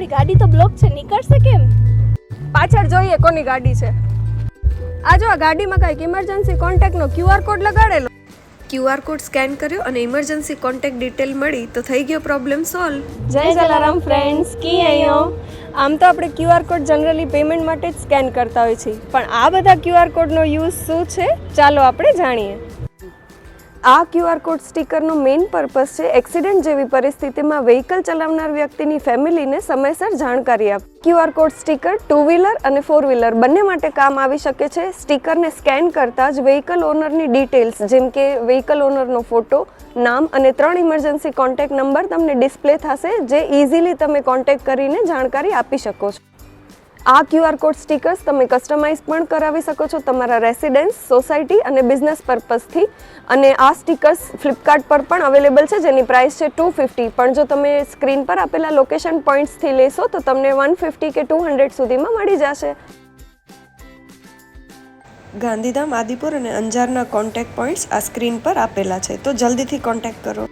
આપણી ગાડી તો બ્લોક છે, નીકળશે કેમ? પાછળ જોઈએ કોની ગાડી છે. આ જો આ ગાડીમાં કંઈક ઇમરજન્સી કોન્ટેક્ટનો QR કોડ લગાડેલો. QR કોડ સ્કેન કર્યો અને ઇમરજન્સી કોન્ટેક્ટ ડિટેલ મળી તો થઈ ગયો પ્રોબ્લેમ સોલ્વ. જય જલારામ ફ્રેન્ડ્સ, કી આયો? આમ તો આપણે QR કોડ જનરલી પેમેન્ટ માટે જ સ્કેન કરતા હોય છીએ, પણ આ બધા QR કોડનો યુઝ શું છે ચાલો આપણે જાણીએ. આ QR કોડ સ્ટીકરનો મેઇન પર્પસ છે એક્સિડન્ટ જેવી પરિસ્થિતિમાં વ્હીકલ ચલાવનાર વ્યક્તિની ફેમિલીને સમયસર જાણકારી આપવી. QR કોડ સ્ટીકર 2 વ્હીલર અને 4 વ્હીલર બંને માટે કામ આવી શકે છે. સ્ટીકરને સ્કેન કરતા જ વ્હીકલ ઓનરની ડિટેલ્સ જેમ કે વ્હીકલ ઓનરનો ફોટો, નામ અને 3 ઇમરજન્સી કોન્ટેક્ટ નંબર તમને ડિસ્પ્લે થશે, જે ઇઝીલી તમે કોન્ટેક્ટ કરીને જાણકારી આપી શકો છો. આ QR કોડ સ્ટીકર્સ તમે કસ્ટમાઇઝ પણ કરાવી શકો છો તમારા રેસિડેન્સ, સોસાયટી અને બિઝનેસ પર્પઝથી. અને આ સ્ટીકર્સ ફ્લિપકાર્ટ પર પણ અવેલેબલ છે, જેની પ્રાઇસ છે 250, પણ જો તમે સ્ક્રીન પર આપેલા લોકેશન પોઈન્ટ્સથી લેશો તો તમને 150 કે 200 સુધીમાં મળી જશે. ગાંધીધામ, આદિપુર અને અંજારના કોન્ટેક્ટ પોઈન્ટ્સ આ સ્ક્રીન પર આપેલા છે, તો જલ્દીથી કોન્ટેક્ટ કરો.